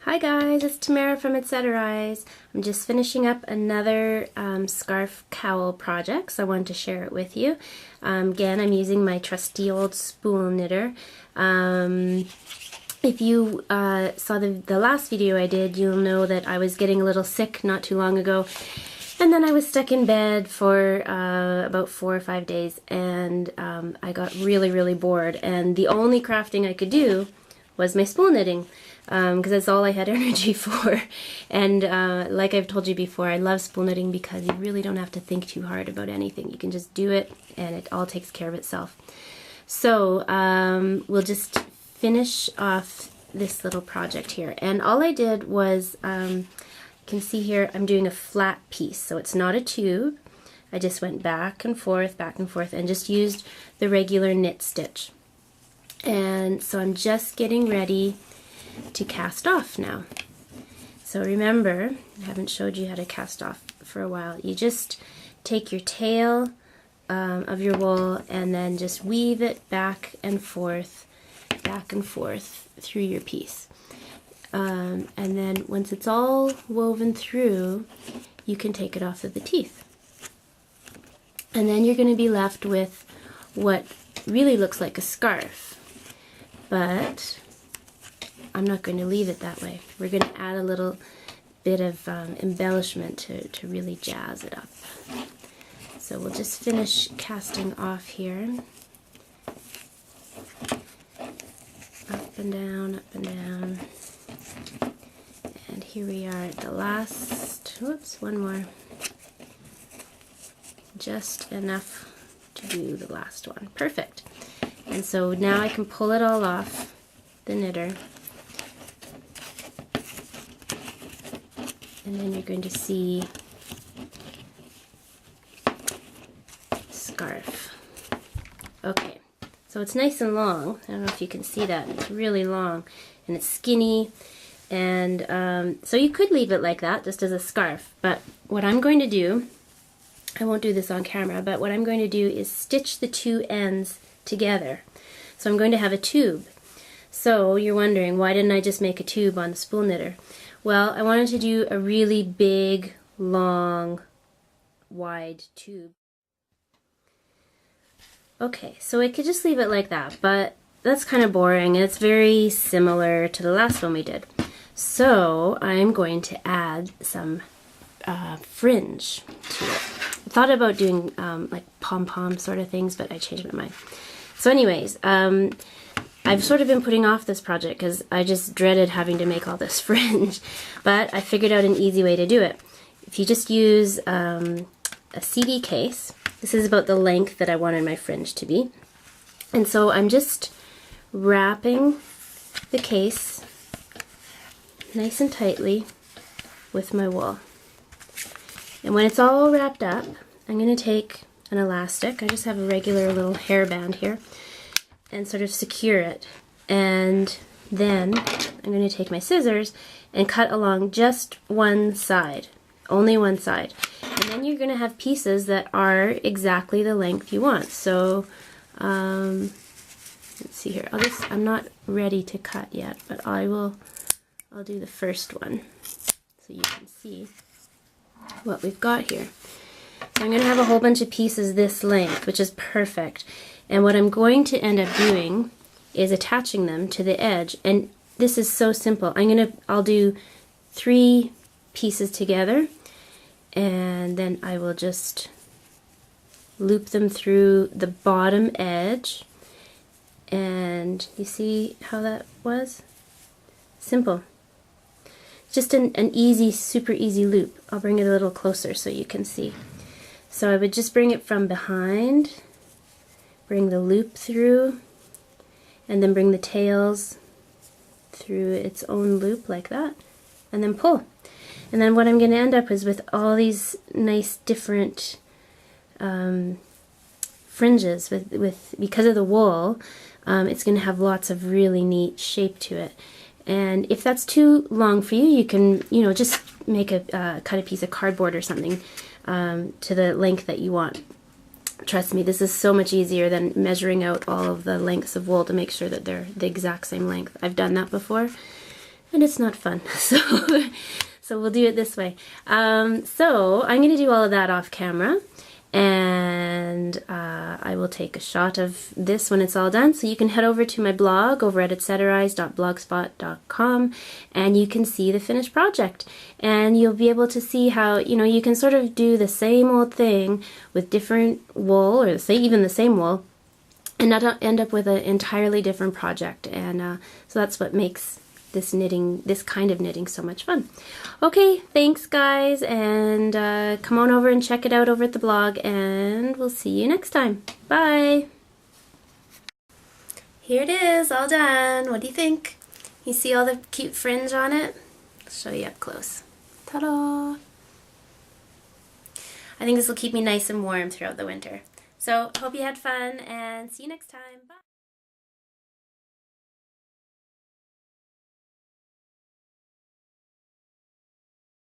Hi guys, it's Tamara from Etcetera's. I'm just finishing up another scarf cowl project, so I wanted to share it with you. Again, I'm using my trusty old spool knitter. If you saw the last video I did, you'll know that I was getting a little sick not too long ago. And then I was stuck in bed for about 4 or 5 days, and I got really bored. And the only crafting I could do was my spool knitting, because that's all I had energy for. And like I've told you before, I love spool knitting because you really don't have to think too hard about anything. You can just do it, and it all takes care of itself. So we'll just finish off this little project here. And all I did was, you can see here, I'm doing a flat piece, so it's not a tube. I just went back and forth, and just used the regular knit stitch. And so I'm just getting ready to cast off now. So remember, I haven't showed you how to cast off for a while. You just take your tail of your wool and then just weave it back and forth through your piece. And then once it's all woven through, you can take it off of the teeth. And then you're going to be left with what really looks like a scarf. But I'm not going to leave it that way. We're going to add a little bit of embellishment to really jazz it up. So we'll just finish casting off here. Up and down, up and down. And here we are at the last, whoops, one more. Just enough to do the last one. Perfect. And so now I can pull it all off the knitter. And then you're going to see scarf. Okay, so it's nice and long. I don't know if you can see that. It's really long and it's skinny. And so you could leave it like that, just as a scarf. But what I'm going to do, I won't do this on camera, but what I'm going to do is stitch the two ends together. So I'm going to have a tube. So you're wondering, why didn't I just make a tube on the spool knitter? Well, I wanted to do a really big, long, wide tube. Okay, so I could just leave it like that, but that's kind of boring, and it's very similar to the last one we did. So I'm going to add some fringe to it. I thought about doing like pom-pom sort of things, but I changed my mind. So anyways, I've sort of been putting off this project because I just dreaded having to make all this fringe, but I figured out an easy way to do it. If you just use a CD case, this is about the length that I wanted my fringe to be, and so I'm just wrapping the case nice and tightly with my wool. And when it's all wrapped up, I'm going to take an elastic, I just have a regular little hairband here, and sort of secure it. And then I'm going to take my scissors and cut along just one side, only one side. And then you're going to have pieces that are exactly the length you want. So let's see here. I'm not ready to cut yet, but I'll do the first one so you can see what we've got here. So I'm going to have a whole bunch of pieces this length, which is perfect. And what I'm going to end up doing is attaching them to the edge. And this is so simple. I'll do 3 pieces together, and then I will just loop them through the bottom edge. And you see how that was? Simple. Just an easy, super easy loop. I'll bring it a little closer so you can see. So I would just bring it from behind, bring the loop through, and then bring the tails through its own loop like that, and then pull. And then what I'm going to end up is with all these nice different fringes. Because of the wool, it's going to have lots of really neat shape to it. And if that's too long for you, you can, just make cut a piece of cardboard or something to the length that you want. Trust me, this is so much easier than measuring out all of the lengths of wool to make sure that they're the exact same length. I've done that before, and it's not fun. So we'll do it this way. So I'm going to do all of that off camera, and I will take a shot of this when it's all done. So you can head over to my blog over at etceterise.blogspot.com, and you can see the finished project. And you'll be able to see how, you know, you can sort of do the same old thing with different wool, or even the same wool, and not end up with an entirely different project. And so that's what makes this kind of knitting so much fun. Okay, thanks guys, and come on over and check it out over at the blog, and we'll see you next time. Bye! Here it is, all done. What do you think? You see all the cute fringe on it? I'll show you up close. Ta-da! I think this will keep me nice and warm throughout the winter. So, hope you had fun, and see you next time. Bye!